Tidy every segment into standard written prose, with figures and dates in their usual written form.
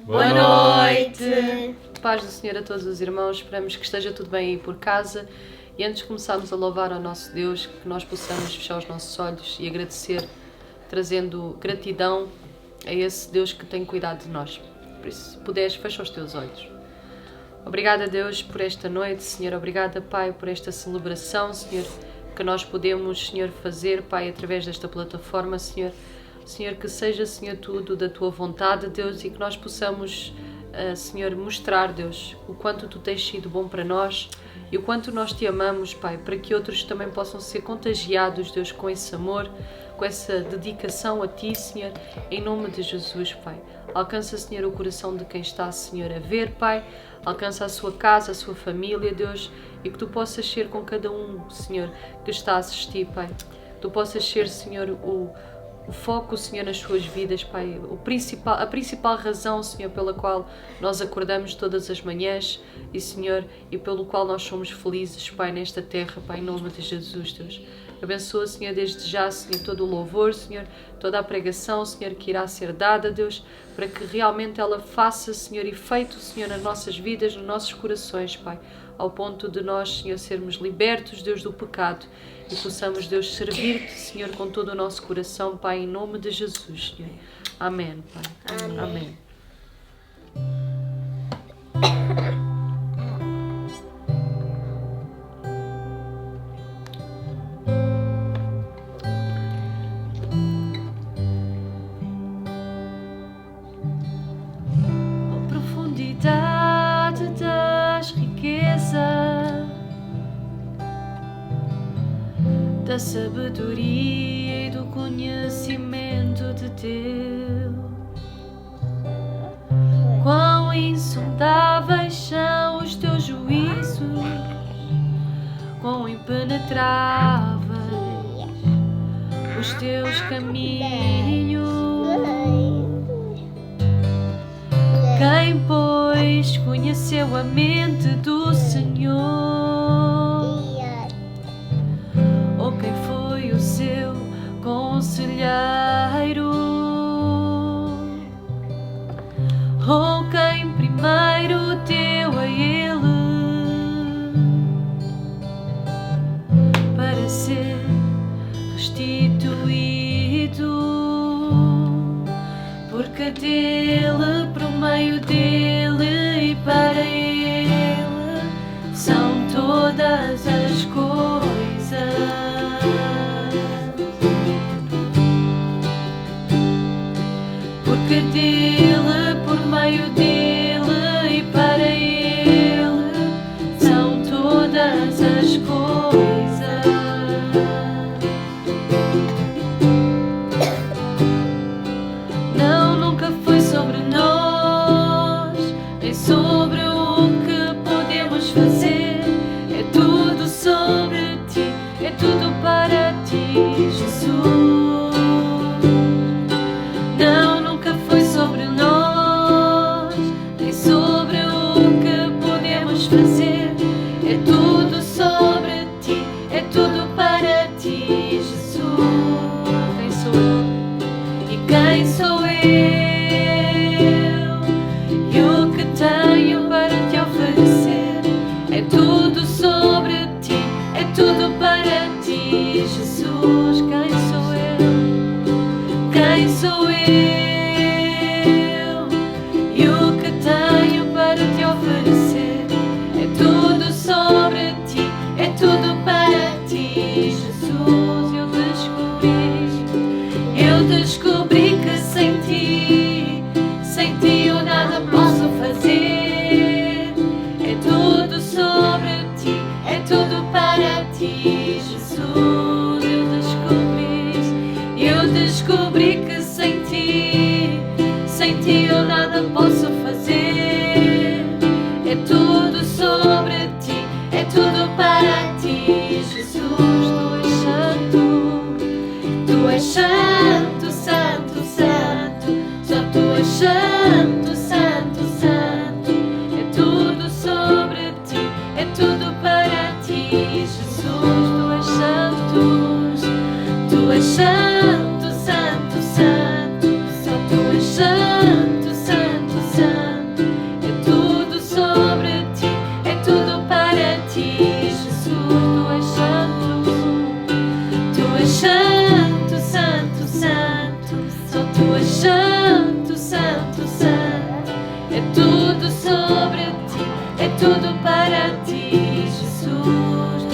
Boa noite! Paz do Senhor a todos os irmãos, esperamos que esteja tudo bem aí por casa. E antes de começarmos a louvar ao nosso Deus, que nós possamos fechar os nossos olhos e agradecer, trazendo gratidão a esse Deus que tem cuidado de nós. Por isso, se puderes, fecha os teus olhos. Obrigada, Deus, por esta noite, Senhor. Obrigada, Pai, por esta celebração, Senhor, que nós podemos, Senhor, fazer, Pai, através desta plataforma, Senhor. Senhor, que seja, Senhor, tudo da Tua vontade, Deus, e que nós possamos, Senhor, mostrar, Deus, o quanto Tu tens sido bom para nós e o quanto nós Te amamos, Pai, para que outros também possam ser contagiados, Deus, com esse amor, com essa dedicação a Ti, Senhor, em nome de Jesus, Pai. Alcança, Senhor, o coração de quem está, Senhor, a ver, Pai. Alcança a sua casa, a sua família, Deus, e que Tu possas ser com cada um, Senhor, que está a assistir, Pai. Tu possas ser, Senhor, o foco, Senhor, nas suas vidas, Pai. A principal razão, Senhor, pela qual nós acordamos todas as manhãs e, Senhor, e pelo qual nós somos felizes, Pai, nesta terra, Pai, em nome de Jesus, Deus. Abençoa, Senhor, desde já, Senhor, todo o louvor, Senhor, toda a pregação, Senhor, que irá ser dada, Deus, para que realmente ela faça, Senhor, efeito, Senhor, nas nossas vidas, nos nossos corações, Pai, ao ponto de nós, Senhor, sermos libertos, Deus, do pecado e possamos, Deus, servir-te, Senhor, com todo o nosso coração, Pai, em nome de Jesus, Senhor. Amém, Pai. Amém. Amém. Da sabedoria e do conhecimento de Deus, quão insondáveis são os teus juízos, quão impenetráveis os teus caminhos. Quem, pois, conheceu a mente do Senhor? Conselheiro, ou quem primeiro deu a ele para ser restituído, porque dele, por meio dele e para ele são todas as coisas. Porque dele, por meio dele e para ele são todas as coisas. Não, nunca foi sobre nós, nem sobre o que podemos fazer. É tudo sobre ti, é tudo para ti, Jesus. Descobri que sem ti eu nada posso fazer. É tudo sobre ti, é tudo para ti, Jesus. Tu és santo, santo, santo, só tu és santo, santo, santo. É tudo sobre ti, é tudo para ti, Jesus. Tu és santo, santo, santo, só tu és santo, santo, santo. tudo sobre ti, é tudo para ti, Jesus.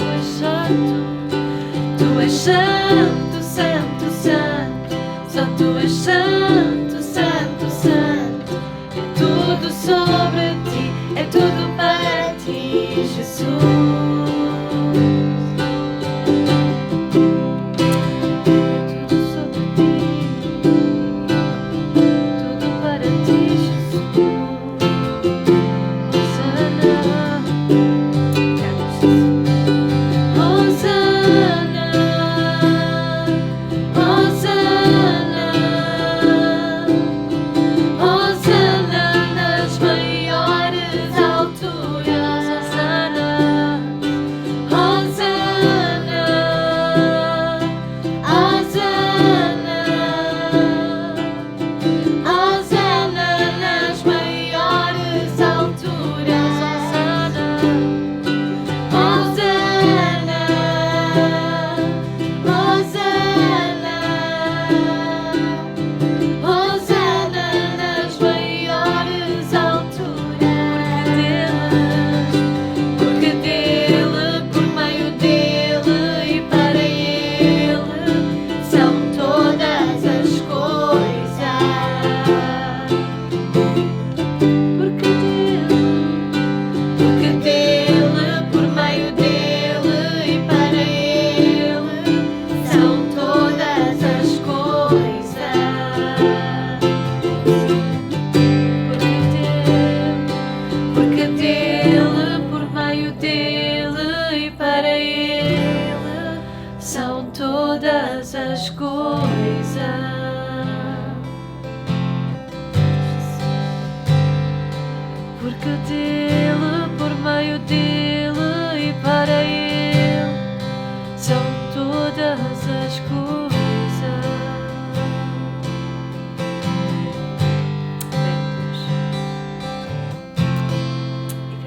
Tu és santo, santo, santo, só tu és santo, santo, santo. É tudo sobre ti, é tudo para ti, Jesus.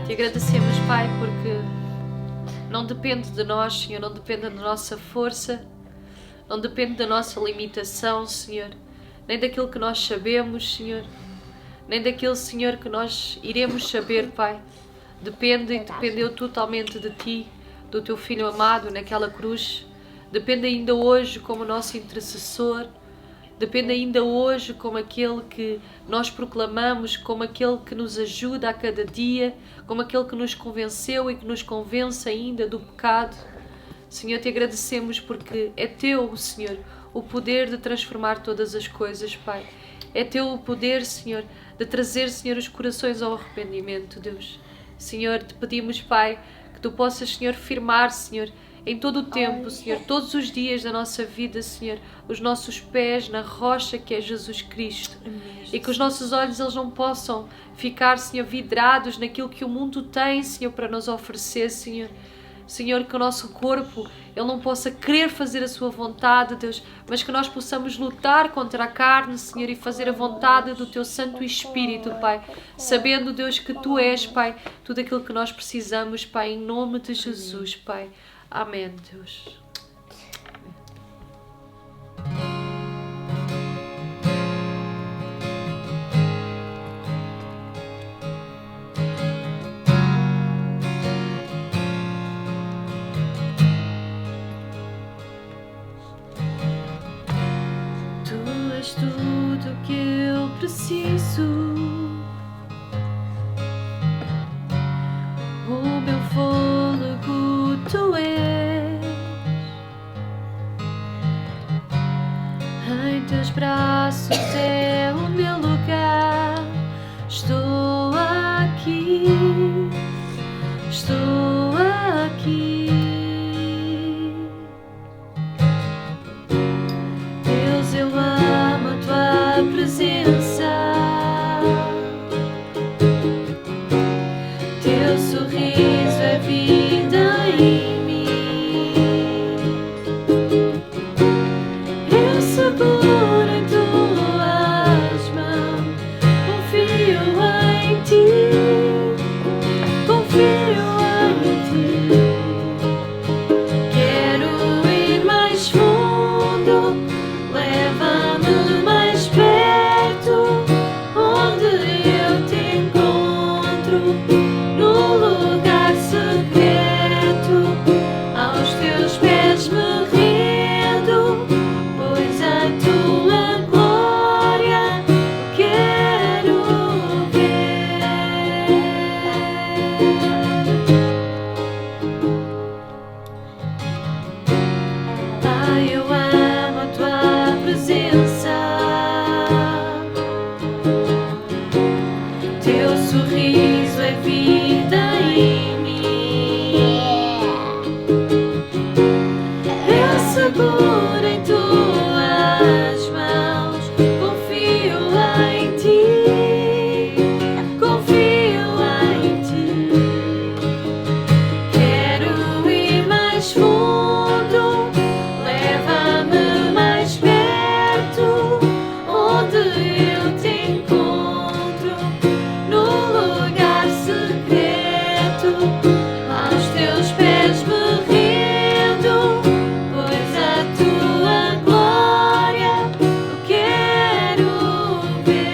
Agradecemos, Pai, porque não depende de nós, Senhor, não depende da nossa força, não depende da nossa limitação, Senhor, nem daquilo que nós sabemos, Senhor, nem daquilo, Senhor, que nós iremos saber, Pai. Depende e dependeu totalmente de Ti, do Teu Filho amado naquela cruz. Depende ainda hoje como nosso intercessor. Depende ainda hoje como aquele que nós proclamamos, como aquele que nos ajuda a cada dia, como aquele que nos convenceu e que nos convence ainda do pecado. Senhor, te agradecemos porque é Teu, Senhor, o poder de transformar todas as coisas, Pai. É Teu o poder, Senhor, de trazer, Senhor, os corações ao arrependimento, Deus. Senhor, te pedimos, Pai, que Tu possas, Senhor, firmar, Senhor, em todo o tempo, Senhor, todos os dias da nossa vida, Senhor, os nossos pés na rocha que é Jesus Cristo. E que os nossos olhos eles não possam ficar, Senhor, vidrados naquilo que o mundo tem, Senhor, para nos oferecer, Senhor. Senhor, que o nosso corpo ele não possa querer fazer a sua vontade, Deus, mas que nós possamos lutar contra a carne, Senhor, e fazer a vontade do Teu Santo Espírito, Pai, sabendo, Deus, que Tu és, Pai, tudo aquilo que nós precisamos, Pai, em nome de Jesus, Pai. Amém, Deus. Tu és tudo que eu preciso. O meu fôlego, Tu és. Em Teus braços é o meu lugar. Estou aqui, estou aqui. Deus, eu amo a Tua presença. Teu sorriso é vida em mim. Eu seguro em Tuas mãos, confio em Ti. sorriso é vida em mim. Eu seguro em tuas mãos, confio em ti, confio em ti. Quero ir mais fundo, leva-me mais perto, onde eu te encontro, no lugar secreto, aos teus pés me rendo, pois a tua glória eu quero ver.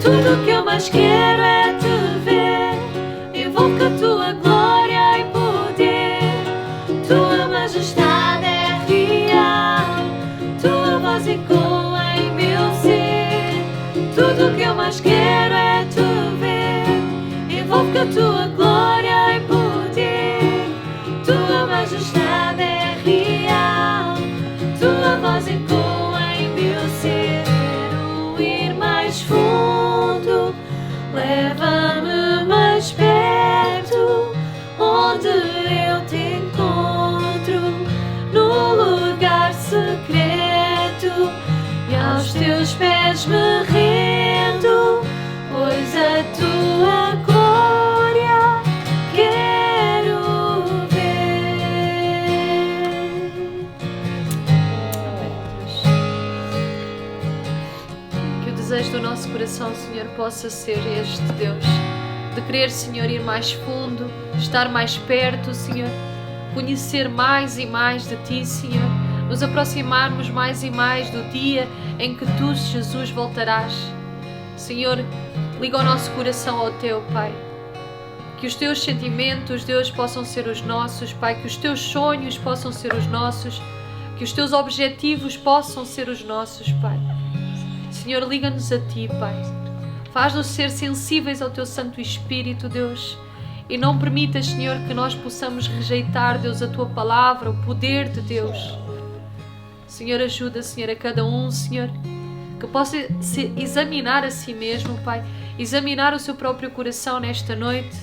Tudo que eu mais quero é te ver, invoca a tua glória e poder, tua majestade é real, tua voz ecoa em meu ser. Tudo que eu mais quero é te ver, invoca a tua glória e poder, tua majestade é real, tua voz ecoa em meu ser. Quero ir mais fundo, leva-me mais perto, onde eu te encontro, no lugar secreto, e aos teus pés me rendo, pois a tua glória quero ver. Que o desejo do nosso coração, Senhor, possa ser este, Deus, de querer, Senhor, ir mais fundo, estar mais perto, Senhor, conhecer mais e mais de Ti, Senhor, nos aproximarmos mais e mais do dia em que Tu, Jesus, voltarás. Senhor, liga o nosso coração ao Teu, Pai. Que os Teus sentimentos, Deus, possam ser os nossos, Pai. Que os Teus sonhos possam ser os nossos. Que os Teus objetivos possam ser os nossos, Pai. Senhor, liga-nos a Ti, Pai. Faz-nos ser sensíveis ao Teu Santo Espírito, Deus. E não permitas, Senhor, que nós possamos rejeitar, Deus, a Tua palavra, o poder de Deus. Senhor, ajuda, Senhor, a cada um, Senhor, que possa se examinar a si mesmo, Pai. Examinar o seu próprio coração nesta noite.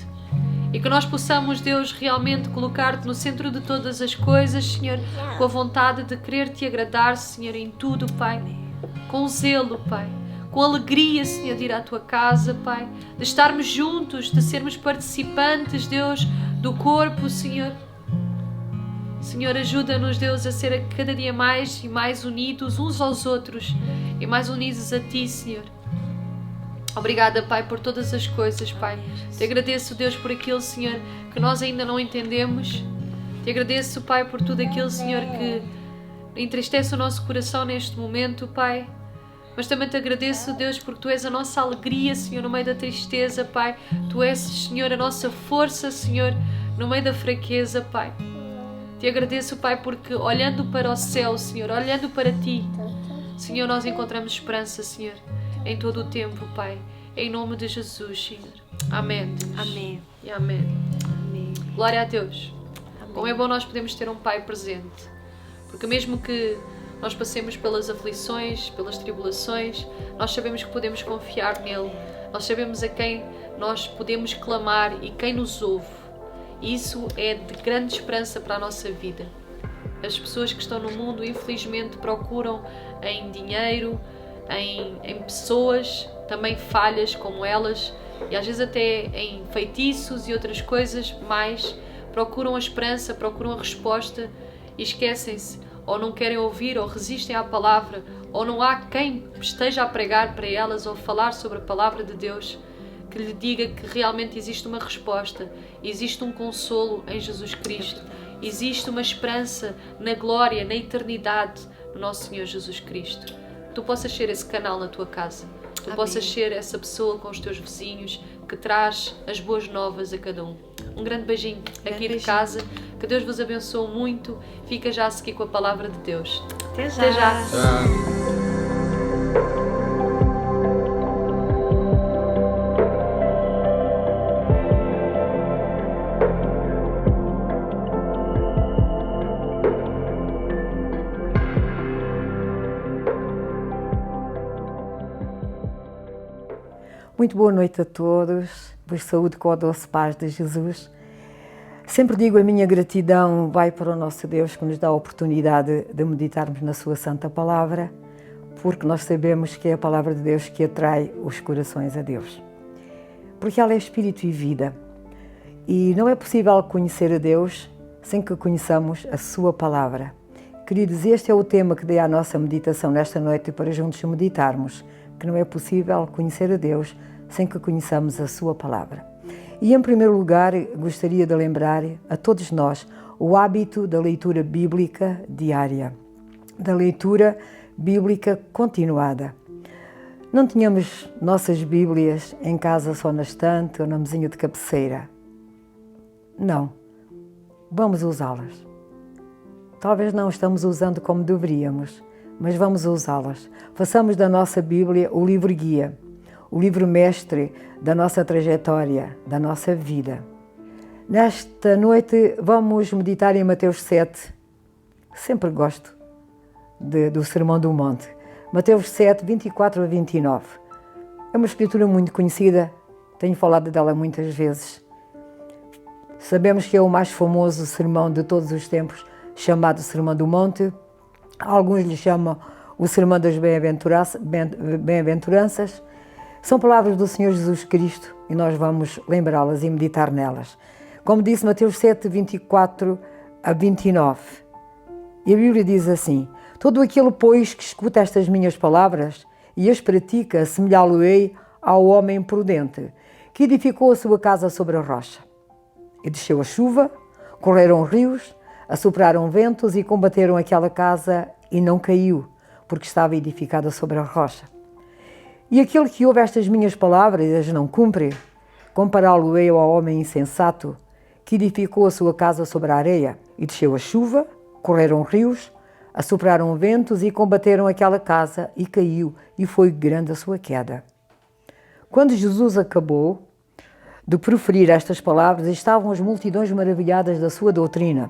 E que nós possamos, Deus, realmente colocar-te no centro de todas as coisas, Senhor, com a vontade de querer te agradar, Senhor, em tudo, Pai. Com zelo, Pai. Com alegria, Senhor, de ir à tua casa, Pai. De estarmos juntos, de sermos participantes, Deus, do corpo, Senhor. Senhor, ajuda-nos, Deus, a ser a cada dia mais e mais unidos uns aos outros e mais unidos a Ti, Senhor. Obrigada, Pai, por todas as coisas, Pai. Te agradeço, Deus, por aquilo, Senhor, que nós ainda não entendemos. Te agradeço, Pai, por tudo aquilo, Senhor, que entristece o nosso coração neste momento, Pai. Mas também te agradeço, Deus, porque Tu és a nossa alegria, Senhor, no meio da tristeza, Pai. Tu és, Senhor, a nossa força, Senhor, no meio da fraqueza, Pai. Te agradeço, Pai, porque olhando para o céu, Senhor, olhando para Ti, Senhor, nós encontramos esperança, Senhor, em todo o tempo, Pai. Em nome de Jesus, Senhor. Amém, Deus. Amém. E amém. Amém. Glória a Deus. Amém. Como é bom nós podemos ter um Pai presente. Porque mesmo que nós passemos pelas aflições, pelas tribulações, nós sabemos que podemos confiar nele. Nós sabemos a quem nós podemos clamar e quem nos ouve. E isso é de grande esperança para a nossa vida. As pessoas que estão no mundo, infelizmente, procuram em dinheiro, em pessoas, também falhas como elas, e às vezes até em feitiços e outras coisas mais, procuram a esperança, procuram a resposta e esquecem-se, ou não querem ouvir, ou resistem à palavra, ou não há quem esteja a pregar para elas ou falar sobre a palavra de Deus, que lhe diga que realmente existe uma resposta, existe um consolo em Jesus Cristo, existe uma esperança na glória, na eternidade do nosso Senhor Jesus Cristo. Que tu possas ser esse canal na tua casa, que tu Amém. possas ser essa pessoa com os teus vizinhos que traz as boas novas a cada um. Um grande beijinho aqui de casa, que Deus vos abençoe muito. Fica já a seguir com a palavra de Deus. Até já. Até já. Tchau. Muito boa noite a todos, vos saúdo com a doce paz de Jesus. Sempre digo a minha gratidão vai para o nosso Deus que nos dá a oportunidade de meditarmos na sua santa palavra, porque nós sabemos que é a palavra de Deus que atrai os corações a Deus. Porque ela é espírito e vida. E não é possível conhecer a Deus sem que conheçamos a sua palavra. Queridos, este é o tema que dei à nossa meditação nesta noite para juntos meditarmos, que não é possível conhecer a Deus sem que conheçamos a sua palavra. E em primeiro lugar, gostaria de lembrar a todos nós o hábito da leitura bíblica diária, da leitura bíblica continuada. Não tínhamos nossas Bíblias em casa só na estante ou na mesinha de cabeceira. Não, vamos usá-las. Talvez não estamos usando como deveríamos, mas vamos usá-las. Façamos da nossa Bíblia o livro-guia, o livro-mestre da nossa trajetória, da nossa vida. Nesta noite vamos meditar em Mateus 7. Sempre gosto do Sermão do Monte. Mateus 7, 24 a 29. É uma escritura muito conhecida, tenho falado dela muitas vezes. Sabemos que é o mais famoso sermão de todos os tempos, chamado Sermão do Monte. Alguns lhe chamam o Sermão das Bem-aventuranças. São palavras do Senhor Jesus Cristo e nós vamos lembrá-las e meditar nelas. Como disse Mateus 7, 24 a 29. E a Bíblia diz assim: todo aquele, pois, que escuta estas minhas palavras e as pratica, assemelhá-lo-ei ao homem prudente, que edificou a sua casa sobre a rocha. E desceu a chuva, correram rios, assopraram ventos e combateram aquela casa e não caiu, porque estava edificada sobre a rocha. E aquele que ouve estas minhas palavras e as não cumpre, compará-lo-ei ao homem insensato, que edificou a sua casa sobre a areia. E desceu a chuva, correram rios, assopraram ventos e combateram aquela casa e caiu, e foi grande a sua queda. Quando Jesus acabou de proferir estas palavras, estavam as multidões maravilhadas da sua doutrina.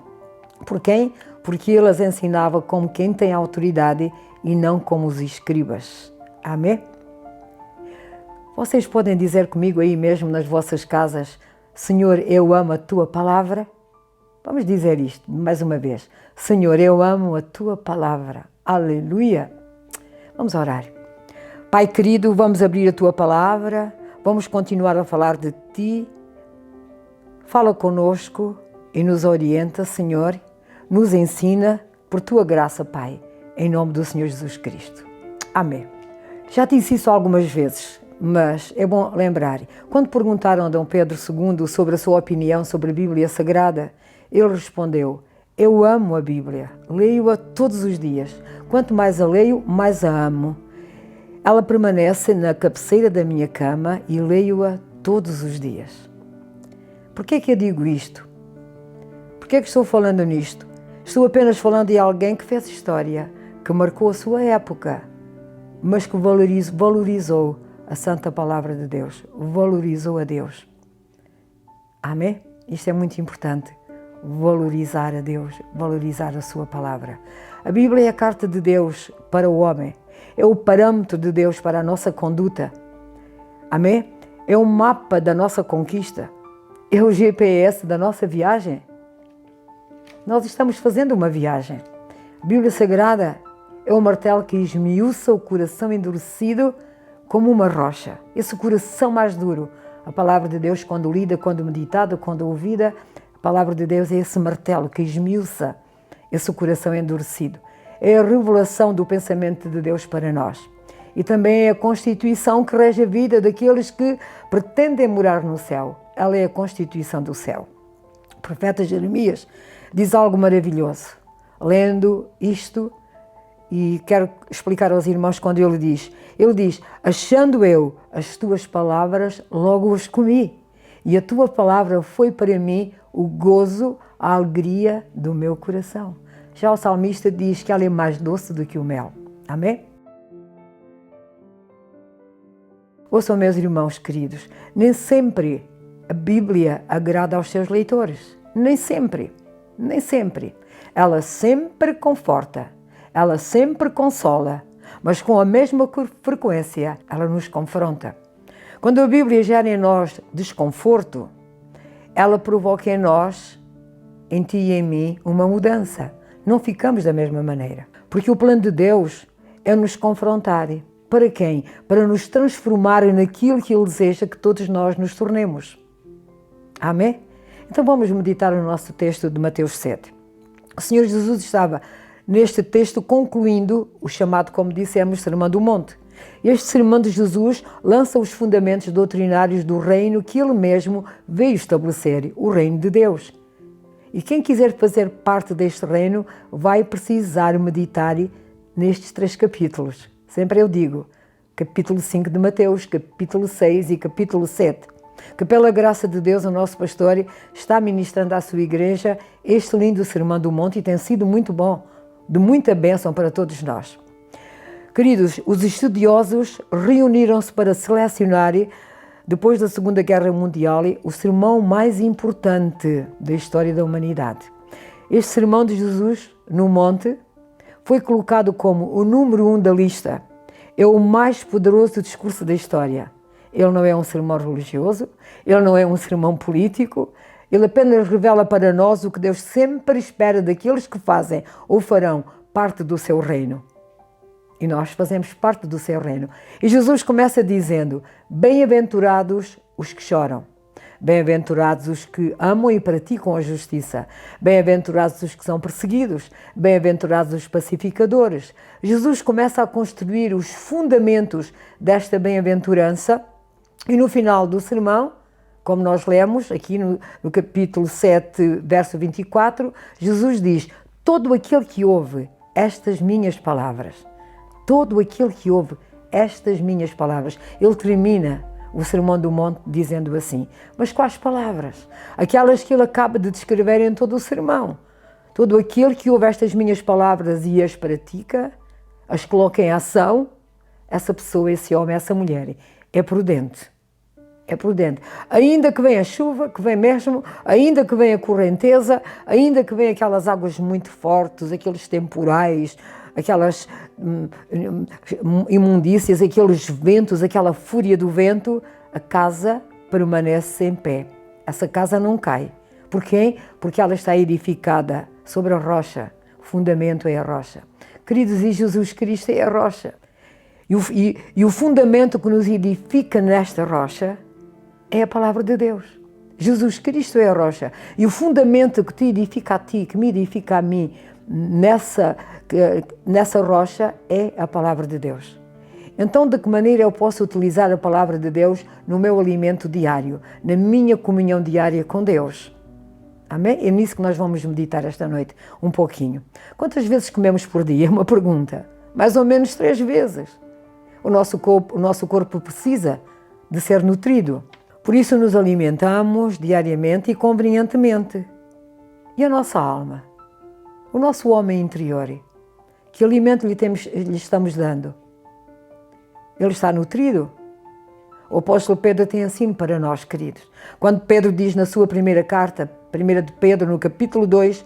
Por quem? Porque ele as ensinava como quem tem autoridade e não como os escribas. Amém? Vocês podem dizer comigo aí mesmo nas vossas casas: Senhor, eu amo a tua palavra? Vamos dizer isto mais uma vez. Senhor, eu amo a tua palavra. Aleluia! Vamos orar. Pai querido, vamos abrir a tua palavra, vamos continuar a falar de ti. Fala conosco e nos orienta, Senhor, nos ensina por tua graça, Pai, em nome do Senhor Jesus Cristo. Amém. Já disse isso algumas vezes, mas é bom lembrar. Quando perguntaram a Dom Pedro II sobre a sua opinião sobre a Bíblia Sagrada, ele respondeu: eu amo a Bíblia, leio-a todos os dias. Quanto mais a leio, mais a amo. Ela permanece na cabeceira da minha cama e leio-a todos os dias. Por que é que eu digo isto? Por que é que estou falando nisto? Estou apenas falando de alguém que fez história, que marcou a sua época, mas que valorizou a santa palavra de Deus, valorizou a Deus. Amém? Isto é muito importante. Valorizar a Deus, valorizar a sua palavra. A Bíblia é a carta de Deus para o homem, é o parâmetro de Deus para a nossa conduta. Amém? É o mapa da nossa conquista, é o GPS da nossa viagem. Nós estamos fazendo uma viagem. A Bíblia Sagrada é o martelo que esmiuça o coração endurecido como uma rocha. Esse coração mais duro, a palavra de Deus, quando lida, quando meditada, quando ouvida, a palavra de Deus é esse martelo que esmiuça esse coração endurecido. É a revelação do pensamento de Deus para nós. E também é a constituição que rege a vida daqueles que pretendem morar no céu. Ela é a constituição do céu. O profeta Jeremias diz algo maravilhoso. Lendo isto, e quero explicar aos irmãos quando ele diz, achando eu as tuas palavras, logo as comi. E a tua palavra foi para mim o gozo, a alegria do meu coração. Já o salmista diz que ela é mais doce do que o mel. Amém? Ouçam, meus irmãos queridos, nem sempre a Bíblia agrada aos seus leitores. Nem sempre. Nem sempre. Ela sempre conforta. Ela sempre consola. Mas com a mesma frequência, ela nos confronta. Quando a Bíblia gera em nós desconforto, ela provoca em nós, em ti e em mim, uma mudança. Não ficamos da mesma maneira. Porque o plano de Deus é nos confrontar. Para quem? Para nos transformar naquilo que Ele deseja que todos nós nos tornemos. Amém? Então vamos meditar no nosso texto de Mateus 7. O Senhor Jesus estava neste texto concluindo o chamado, como dissemos, Sermão do Monte. Este Sermão de Jesus lança os fundamentos doutrinários do reino que Ele mesmo veio estabelecer, o reino de Deus. E quem quiser fazer parte deste reino vai precisar meditar nestes 3 capítulos. Sempre eu digo, capítulo 5 de Mateus, capítulo 6 e capítulo 7. Que pela graça de Deus o nosso pastor está ministrando à sua igreja este lindo Sermão do Monte e tem sido muito bom, de muita bênção para todos nós. Queridos, os estudiosos reuniram-se para selecionar, depois da Segunda Guerra Mundial, o sermão mais importante da história da humanidade. Este Sermão de Jesus no Monte foi colocado como o número 1 da lista. É o mais poderoso discurso da história. Ele não é um sermão religioso, ele não é um sermão político, ele apenas revela para nós o que Deus sempre espera daqueles que fazem ou farão parte do seu reino. E nós fazemos parte do seu reino. E Jesus começa dizendo, bem-aventurados os que choram, bem-aventurados os que amam e praticam a justiça, bem-aventurados os que são perseguidos, bem-aventurados os pacificadores. Jesus começa a construir os fundamentos desta bem-aventurança e no final do sermão, como nós lemos aqui no capítulo 7, verso 24, Jesus diz, todo aquele que ouve estas minhas palavras, todo aquele que ouve estas minhas palavras, ele termina o Sermão do Monte dizendo assim, mas quais palavras? Aquelas que ele acaba de descrever em todo o sermão. Todo aquele que ouve estas minhas palavras e as pratica, as coloca em ação, essa pessoa, esse homem, essa mulher, é prudente. É prudente. Ainda que venha a chuva, que vem mesmo, ainda que venha a correnteza, ainda que venha aquelas águas muito fortes, aqueles temporais, aquelas imundícias, aqueles ventos, aquela fúria do vento, a casa permanece em pé. Essa casa não cai. Por quê? Porque ela está edificada sobre a rocha. O fundamento é a rocha. Queridos, e Jesus Cristo é a rocha. E o fundamento que nos edifica nesta rocha é a palavra de Deus. Jesus Cristo é a rocha. E o fundamento que te edifica a ti, que me edifica a mim, nessa rocha é a palavra de Deus. Então, de que maneira eu posso utilizar a palavra de Deus no meu alimento diário, na minha comunhão diária com Deus? Amém? É nisso que nós vamos meditar esta noite, um pouquinho. Quantas vezes comemos por dia? É uma pergunta. Mais ou menos 3 vezes. O nosso corpo precisa de ser nutrido. Por isso nos alimentamos diariamente e convenientemente. E a nossa alma? O nosso homem interior? Que alimento lhe estamos dando? Ele está nutrido? O apóstolo Pedro tem ensino para nós, queridos. Quando Pedro diz na sua primeira carta, 1 de Pedro, no capítulo 2,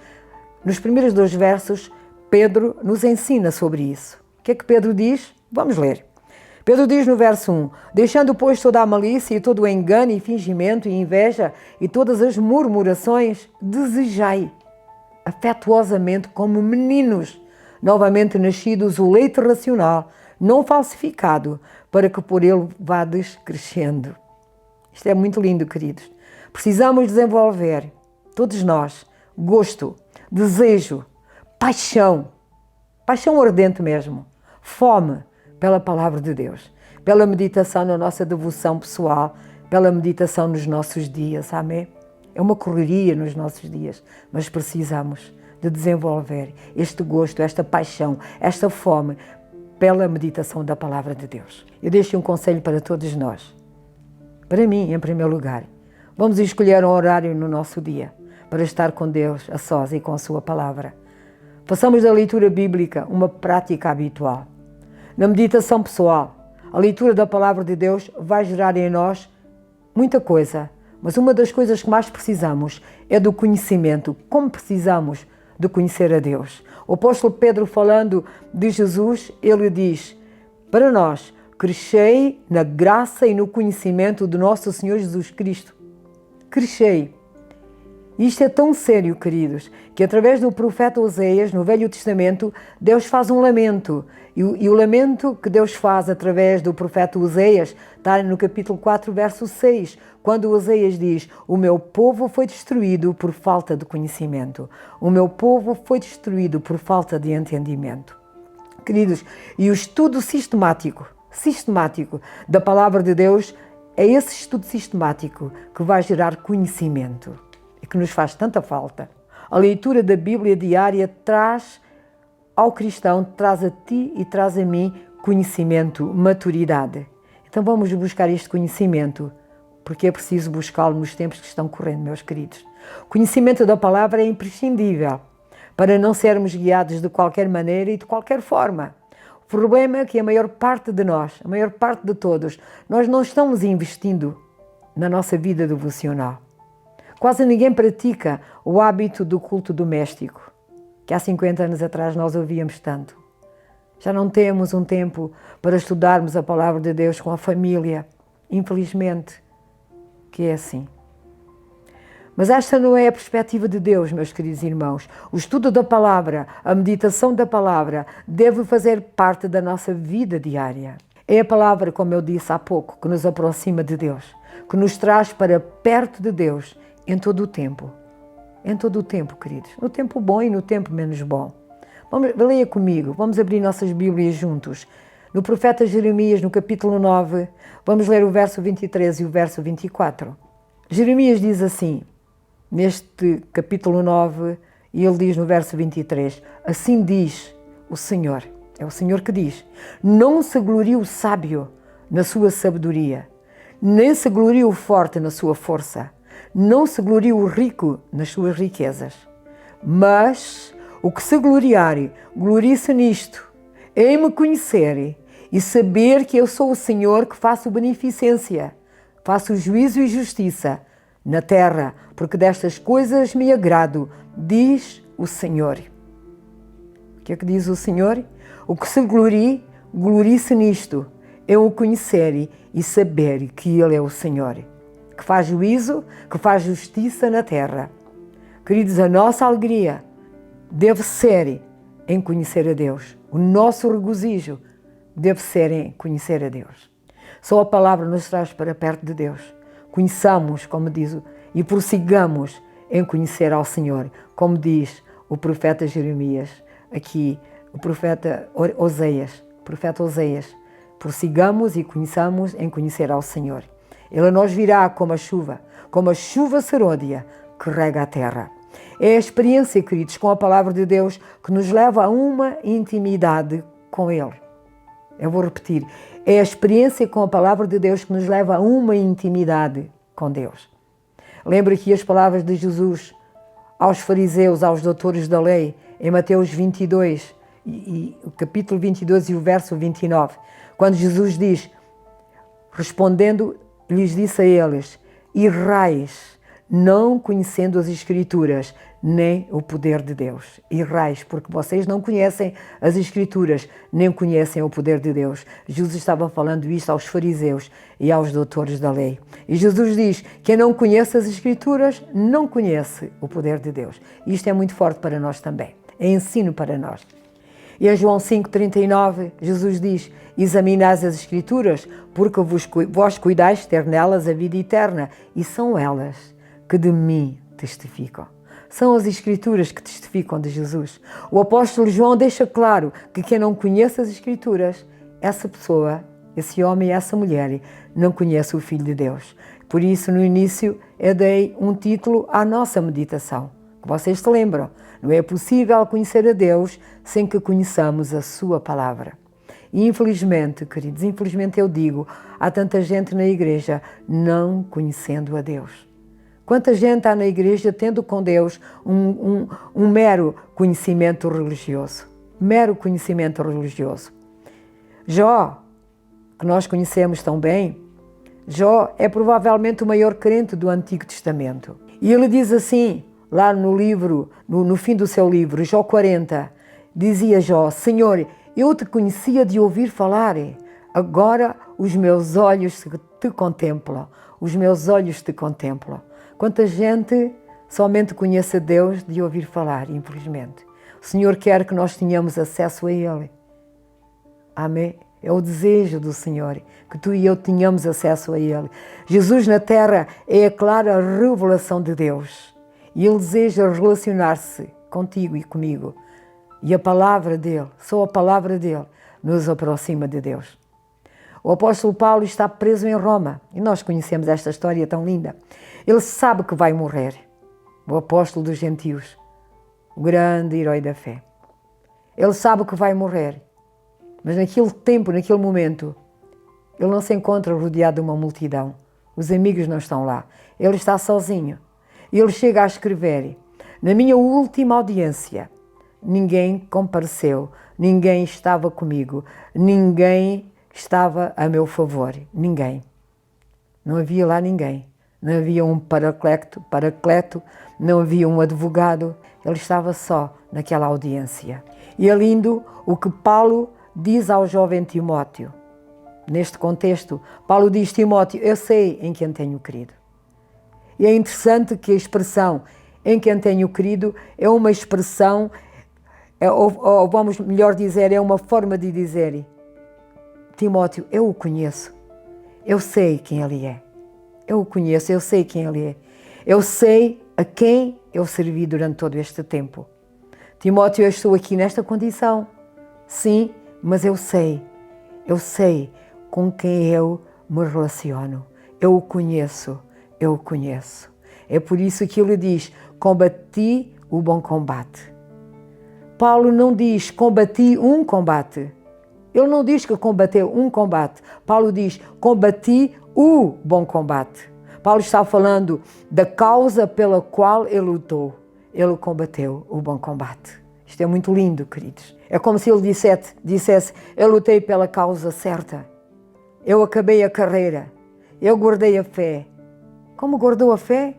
nos primeiros 2 versos, Pedro nos ensina sobre isso. O que é que Pedro diz? Vamos ler. Pedro diz no verso 1, deixando, pois, toda a malícia e todo o engano e fingimento e inveja e todas as murmurações, desejai afetuosamente como meninos, novamente nascidos, o leite racional, não falsificado, para que por ele vades crescendo. Isto é muito lindo, queridos. Precisamos desenvolver, todos nós, gosto, desejo, paixão ardente mesmo, fome pela palavra de Deus, pela meditação na nossa devoção pessoal, pela meditação nos nossos dias, amém? É uma correria nos nossos dias, mas precisamos de desenvolver este gosto, esta paixão, esta fome pela meditação da palavra de Deus. Eu deixo um conselho para todos nós. Para mim, em primeiro lugar, vamos escolher um horário no nosso dia para estar com Deus a sós e com a sua palavra. Façamos da leitura bíblica uma prática habitual. Na meditação pessoal, a leitura da palavra de Deus vai gerar em nós muita coisa, mas uma das coisas que mais precisamos é do conhecimento. Como precisamos de conhecer a Deus? O apóstolo Pedro, falando de Jesus, ele diz para nós crescei na graça e no conhecimento do nosso Senhor Jesus Cristo. Crescei. Isto é tão sério, queridos, que através do profeta Oseias, no Velho Testamento, Deus faz um lamento. E o lamento que Deus faz através do profeta Oseias está no capítulo 4, verso 6, quando Oseias diz: o meu povo foi destruído por falta de conhecimento. O meu povo foi destruído por falta de entendimento. Queridos, e o estudo sistemático da palavra de Deus é esse estudo sistemático que vai gerar conhecimento e que nos faz tanta falta. A leitura da Bíblia diária traz ao cristão, traz a ti e traz a mim conhecimento, maturidade. Então vamos buscar este conhecimento, porque é preciso buscá-lo nos tempos que estão correndo, meus queridos. O conhecimento da palavra é imprescindível para não sermos guiados de qualquer maneira e de qualquer forma. O problema é que a maior parte de nós, a maior parte de todos, nós não estamos investindo na nossa vida devocional. Quase ninguém pratica o hábito do culto doméstico, que há 50 anos atrás nós ouvíamos tanto. Já não temos um tempo para estudarmos a palavra de Deus com a família, infelizmente, que é assim. Mas esta não é a perspectiva de Deus, meus queridos irmãos. O estudo da palavra, a meditação da palavra, deve fazer parte da nossa vida diária. É a palavra, como eu disse há pouco, que nos aproxima de Deus, que nos traz para perto de Deus em todo o tempo. Em todo o tempo, queridos. No tempo bom e no tempo menos bom. Leia comigo, vamos abrir nossas Bíblias juntos. No profeta Jeremias, no capítulo 9, vamos ler o verso 23 e o verso 24. Jeremias diz assim, neste capítulo 9, e ele diz no verso 23, assim diz o Senhor, é o Senhor que diz, não se glorie o sábio na sua sabedoria, nem se glorie o forte na sua força, não se glorie o rico nas suas riquezas, mas o que se gloriar, glorie-se nisto, em me conhecer e saber que eu sou o Senhor que faço beneficência, faço juízo e justiça na terra, porque destas coisas me agrado, diz o Senhor. O que é que diz o Senhor? O que se glorie, glorie-se nisto, em o conhecer e saber que Ele é o Senhor, que faz juízo, que faz justiça na terra. Queridos, a nossa alegria deve ser em conhecer a Deus. O nosso regozijo deve ser em conhecer a Deus. Só a palavra nos traz para perto de Deus. Conheçamos, como diz, e prossigamos em conhecer ao Senhor, como diz o profeta Jeremias, aqui o profeta Oseias, prossigamos e conheçamos em conhecer ao Senhor. Ele nos virá como a chuva serôdia que rega a terra. É a experiência, queridos, com a palavra de Deus que nos leva a uma intimidade com Ele. Eu vou repetir, é a experiência com a palavra de Deus que nos leva a uma intimidade com Deus. Lembra aqui as palavras de Jesus aos fariseus, aos doutores da lei, em Mateus 22, o capítulo 22 e o verso 29, quando Jesus diz, respondendo, lhes disse a eles, errais, não conhecendo as Escrituras, nem o poder de Deus. Errais, porque vocês não conhecem as Escrituras, nem conhecem o poder de Deus. Jesus estava falando isto aos fariseus e aos doutores da lei. E Jesus diz, quem não conhece as Escrituras, não conhece o poder de Deus. E isto é muito forte para nós também. É ensino para nós. E em João 5,39, Jesus diz, examinais as Escrituras, porque vós cuidais de ter nelas a vida eterna, e são elas que de mim testificam. São as Escrituras que testificam de Jesus. O apóstolo João deixa claro que quem não conhece as Escrituras, essa pessoa, esse homem e essa mulher, não conhece o Filho de Deus. Por isso, no início, eu dei um título à nossa meditação, que vocês se lembram. Não é possível conhecer a Deus sem que conheçamos a sua palavra. E infelizmente, queridos, infelizmente eu digo, há tanta gente na igreja não conhecendo a Deus. Quanta gente há na igreja tendo com Deus um mero conhecimento religioso. Mero conhecimento religioso. Jó, que nós conhecemos tão bem, Jó é provavelmente o maior crente do Antigo Testamento. E ele diz assim, lá no livro, no fim do seu livro, Jó 40, dizia Jó, Senhor, eu te conhecia de ouvir falar, agora os meus olhos te contemplam, os meus olhos te contemplam. Quanta gente somente conhece a Deus de ouvir falar, infelizmente. O Senhor quer que nós tenhamos acesso a Ele. Amém? É o desejo do Senhor, que tu e eu tenhamos acesso a Ele. Jesus na terra é a clara revelação de Deus. E Ele deseja relacionar-se contigo e comigo. E a palavra dEle, só a palavra dEle, nos aproxima de Deus. O apóstolo Paulo está preso em Roma. E nós conhecemos esta história tão linda. Ele sabe que vai morrer. O apóstolo dos gentios. O grande herói da fé. Ele sabe que vai morrer. Mas naquele tempo, naquele momento, ele não se encontra rodeado de uma multidão. Os amigos não estão lá. Ele está sozinho. E ele chega a escrever: na minha última audiência, ninguém compareceu, ninguém estava comigo, ninguém estava a meu favor. Ninguém. Não havia lá ninguém. Não havia um paracleto, não havia um advogado. Ele estava só naquela audiência. E é lindo o que Paulo diz ao jovem Timóteo. Neste contexto, Paulo diz: Timóteo, eu sei em quem tenho crido. E é interessante que a expressão em quem tenho crido é uma expressão, ou vamos melhor dizer, é uma forma de dizer: Timóteo, eu o conheço. Eu sei quem ele é. Eu o conheço, eu sei quem ele é. Eu sei a quem eu servi durante todo este tempo. Timóteo, eu estou aqui nesta condição. Sim, mas eu sei com quem eu me relaciono. Eu o conheço, eu o conheço. É por isso que ele diz: combati o bom combate. Paulo não diz combati um combate. Ele não diz que combateu um combate. Paulo diz combati o bom combate. Paulo está falando da causa pela qual ele lutou. Ele combateu o bom combate. Isto é muito lindo, queridos. É como se ele dissesse: eu lutei pela causa certa. Eu acabei a carreira. Eu guardei a fé. Como guardou a fé?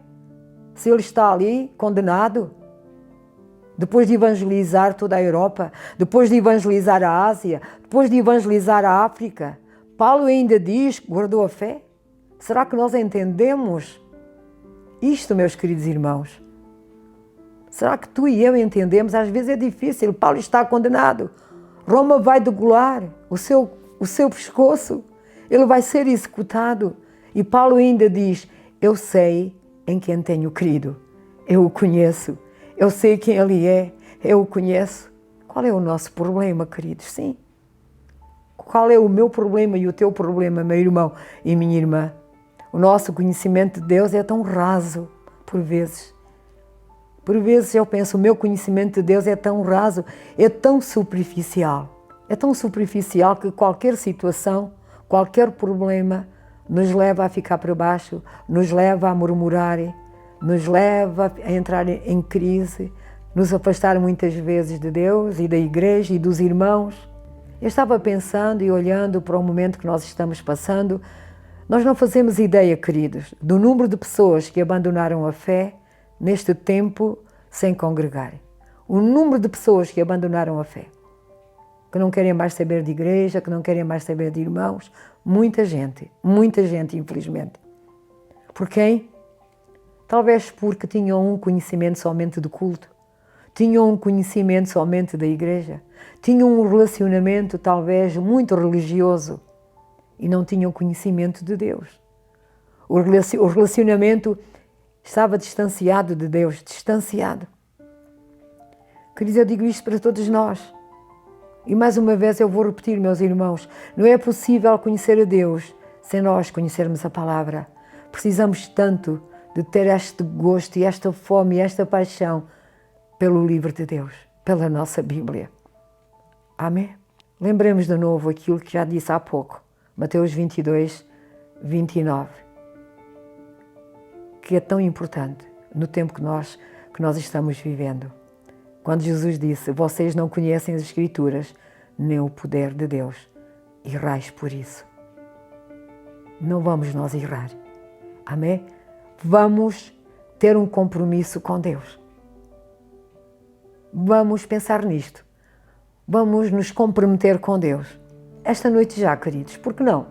Se ele está ali, condenado, depois de evangelizar toda a Europa, depois de evangelizar a Ásia, depois de evangelizar a África, Paulo ainda diz que guardou a fé? Será que nós entendemos isto, meus queridos irmãos? Será que tu e eu entendemos? Às vezes é difícil. Paulo está condenado. Roma vai degolar o seu pescoço. Ele vai ser executado. E Paulo ainda diz: eu sei em quem tenho crido. Eu o conheço. Eu sei quem ele é. Eu o conheço. Qual é o nosso problema, queridos? Sim. Qual é o meu problema e o teu problema, meu irmão e minha irmã? O nosso conhecimento de Deus é tão raso, por vezes. Por vezes eu penso, o meu conhecimento de Deus é tão raso, é tão superficial. É tão superficial que qualquer situação, qualquer problema nos leva a ficar para baixo, nos leva a murmurar, nos leva a entrar em crise, nos afastar muitas vezes de Deus e da igreja e dos irmãos. Eu estava pensando e olhando para o momento que nós estamos passando. Nós não fazemos ideia, queridos, do número de pessoas que abandonaram a fé neste tempo sem congregar. O número de pessoas que abandonaram a fé, que não querem mais saber de igreja, que não querem mais saber de irmãos. Muita gente, infelizmente. Por quem? Talvez porque tinham um conhecimento somente do culto, tinham um conhecimento somente da igreja, tinham um relacionamento talvez muito religioso e não tinham conhecimento de Deus. O relacionamento estava distanciado de Deus, distanciado. Queridos, eu digo isto para todos nós. E mais uma vez eu vou repetir, meus irmãos, não é possível conhecer a Deus sem nós conhecermos a palavra. Precisamos tanto de ter este gosto e esta fome e esta paixão pelo livro de Deus, pela nossa Bíblia. Amém? Lembremos de novo aquilo que já disse há pouco, Mateus 22, 29, que é tão importante no tempo que nós estamos vivendo. Quando Jesus disse: vocês não conhecem as Escrituras, nem o poder de Deus, errais por isso. Não vamos nós errar. Amém? Vamos ter um compromisso com Deus. Vamos pensar nisto. Vamos nos comprometer com Deus. esta noite já, queridos, por que não?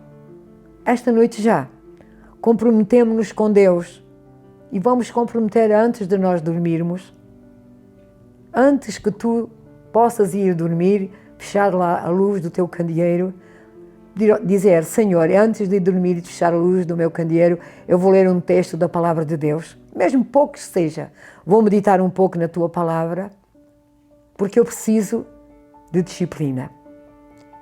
Esta noite já. Comprometemo-nos com Deus e vamos comprometer antes de nós dormirmos, antes que tu possas ir dormir, fechar lá a luz do teu candeeiro, dizer, Senhor, antes de dormir e de fechar a luz do meu candeeiro, eu vou ler um texto da palavra de Deus, mesmo pouco que seja, vou meditar um pouco na tua palavra, porque eu preciso de disciplina.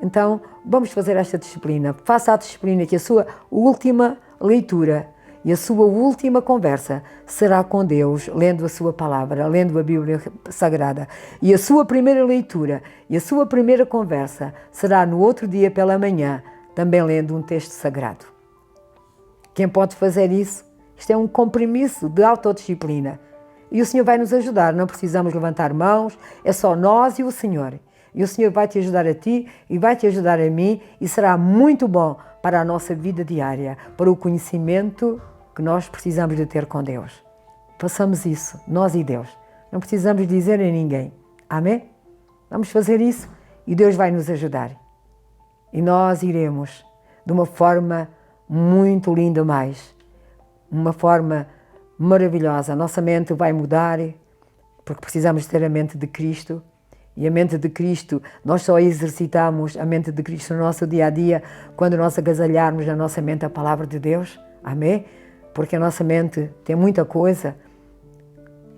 Então, vamos fazer esta disciplina. Faça a disciplina que a sua última leitura e a sua última conversa será com Deus, lendo a sua palavra, lendo a Bíblia Sagrada. E a sua primeira leitura e a sua primeira conversa será no outro dia pela manhã, também lendo um texto sagrado. Quem pode fazer isso? Isto é um compromisso de autodisciplina. E o Senhor vai nos ajudar, não precisamos levantar mãos, é só nós e o Senhor. E o Senhor vai te ajudar a ti e vai te ajudar a mim e será muito bom para a nossa vida diária, para o conhecimento que nós precisamos de ter com Deus. Façamos isso, nós e Deus. Não precisamos dizer a ninguém. Amém? Vamos fazer isso e Deus vai nos ajudar. E nós iremos de uma forma muito linda mais, uma forma maravilhosa. A nossa mente vai mudar porque precisamos ter a mente de Cristo. E a mente de Cristo, nós só exercitamos a mente de Cristo no nosso dia a dia quando nós agasalharmos na nossa mente a palavra de Deus. Amém? Porque a nossa mente tem muita coisa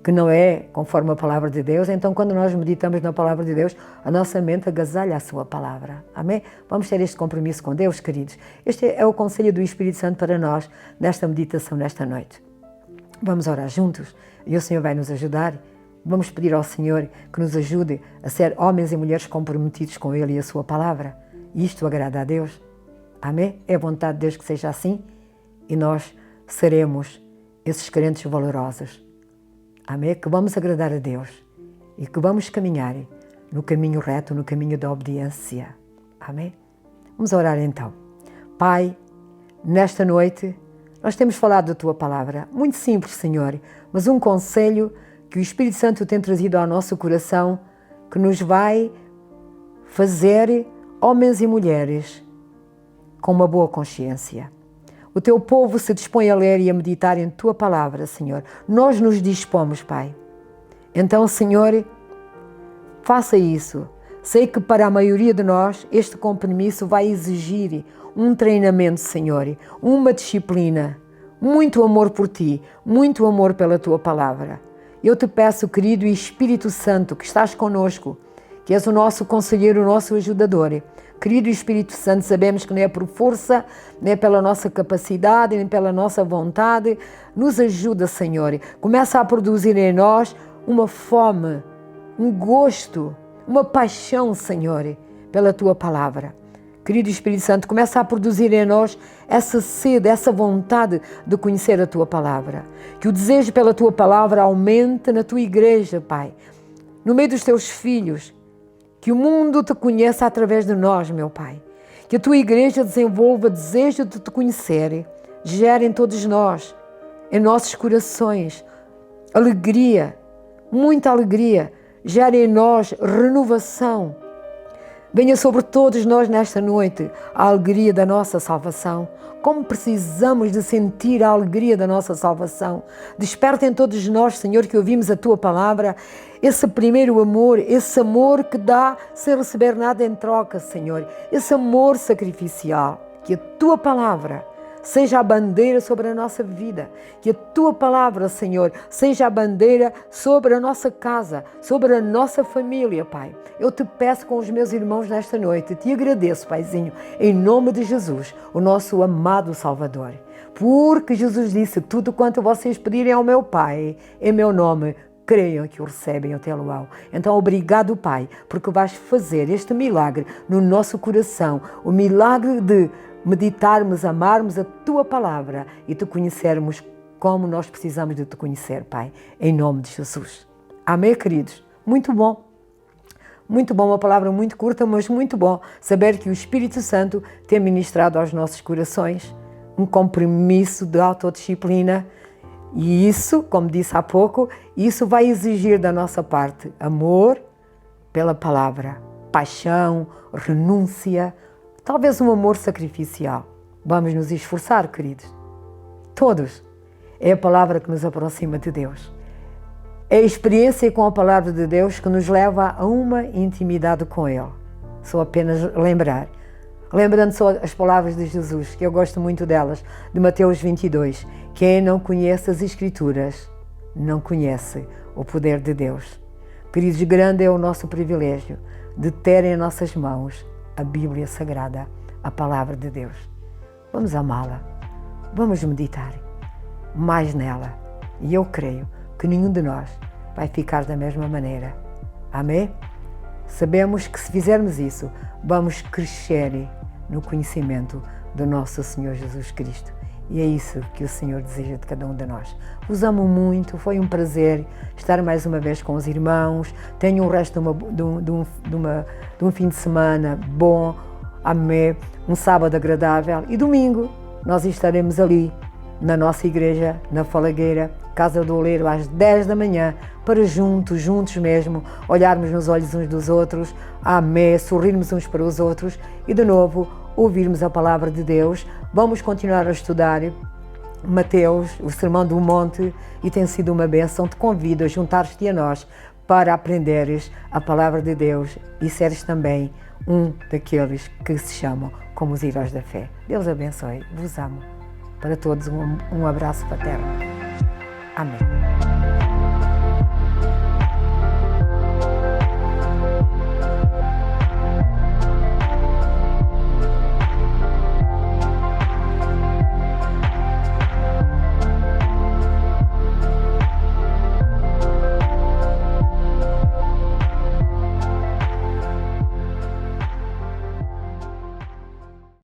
que não é conforme a palavra de Deus. Então, quando nós meditamos na palavra de Deus, a nossa mente agasalha a sua palavra. Amém? Vamos ter este compromisso com Deus, queridos. Este é o conselho do Espírito Santo para nós nesta meditação, nesta noite. Vamos orar juntos e o Senhor vai nos ajudar. Vamos pedir ao Senhor que nos ajude a ser homens e mulheres comprometidos com Ele e a sua palavra. E isto agrada a Deus. Amém? É a vontade de Deus que seja assim e nós seremos esses crentes valorosos. Amém? Que vamos agradar a Deus e que vamos caminhar no caminho reto, no caminho da obediência. Amém? Vamos orar então. Pai, nesta noite nós temos falado da Tua palavra. Muito simples, Senhor, mas um conselho que o Espírito Santo tem trazido ao nosso coração, que nos vai fazer homens e mulheres com uma boa consciência. O Teu povo se dispõe a ler e a meditar em Tua palavra, Senhor. Nós nos dispomos, Pai. Então, Senhor, faça isso. Sei que para a maioria de nós este compromisso vai exigir um treinamento, Senhor, uma disciplina, muito amor por Ti, muito amor pela Tua palavra. Eu te peço, querido Espírito Santo, que estás conosco, que és o nosso conselheiro, o nosso ajudador. Querido Espírito Santo, sabemos que não é por força, nem é pela nossa capacidade, nem pela nossa vontade. Nos ajuda, Senhor. Começa a produzir em nós uma fome, um gosto, uma paixão, Senhor, pela Tua palavra. Querido Espírito Santo, começa a produzir em nós essa sede, essa vontade de conhecer a Tua palavra. Que o desejo pela Tua palavra aumente na Tua igreja, Pai, no meio dos Teus filhos. Que o mundo Te conheça através de nós, meu Pai. Que a Tua igreja desenvolva desejo de Te conhecer, gere em todos nós, em nossos corações, alegria, muita alegria, gere em nós renovação. Venha sobre todos nós nesta noite a alegria da nossa salvação. Como precisamos de sentir a alegria da nossa salvação. Desperta em todos nós, Senhor, que ouvimos a Tua palavra, esse primeiro amor, esse amor que dá sem receber nada em troca, Senhor. Esse amor sacrificial. Que a Tua palavra seja a bandeira sobre a nossa vida. Que a Tua palavra, Senhor, seja a bandeira sobre a nossa casa, sobre a nossa família, Pai. Eu Te peço com os meus irmãos nesta noite, Te agradeço, Paizinho, em nome de Jesus, o nosso amado Salvador. Porque Jesus disse, tudo quanto vocês pedirem ao meu Pai, em meu nome, creiam que o recebem até logo. Então, obrigado, Pai, porque vais fazer este milagre no nosso coração, o milagre de meditarmos, amarmos a Tua palavra e Te conhecermos como nós precisamos de Te conhecer, Pai, em nome de Jesus. Amém, queridos? Muito bom. Muito bom, uma palavra muito curta, mas muito bom saber que o Espírito Santo tem ministrado aos nossos corações um compromisso de autodisciplina e isso, como disse há pouco, isso vai exigir da nossa parte amor pela palavra, paixão, renúncia, talvez um amor sacrificial. Vamos nos esforçar, queridos. Todos. É a palavra que nos aproxima de Deus. É a experiência com a palavra de Deus que nos leva a uma intimidade com Ele. Só apenas lembrar. Lembrando só as palavras de Jesus, que eu gosto muito delas, de Mateus 22. Quem não conhece as Escrituras, não conhece o poder de Deus. Queridos, grande é o nosso privilégio de ter em nossas mãos a Bíblia Sagrada, a palavra de Deus. Vamos amá-la, vamos meditar mais nela. E eu creio que nenhum de nós vai ficar da mesma maneira. Amém? Sabemos que se fizermos isso, vamos crescer no conhecimento do nosso Senhor Jesus Cristo. E é isso que o Senhor deseja de cada um de nós. Vos amo muito, foi um prazer estar mais uma vez com os irmãos. Tenham o resto de um fim de semana bom, amém, um sábado agradável. E domingo nós estaremos ali na nossa igreja, na Falagueira, Casa do Oleiro, às 10 da manhã, para juntos mesmo, olharmos nos olhos uns dos outros, amém, sorrirmos uns para os outros e de novo ouvirmos a palavra de Deus. Vamos continuar a estudar Mateus, o Sermão do Monte, e tem sido uma bênção. Te convido a juntar-te a nós para aprenderes a palavra de Deus e seres também um daqueles que se chamam como os heróis da fé. Deus abençoe, vos amo. Para todos um abraço paterno. Amém.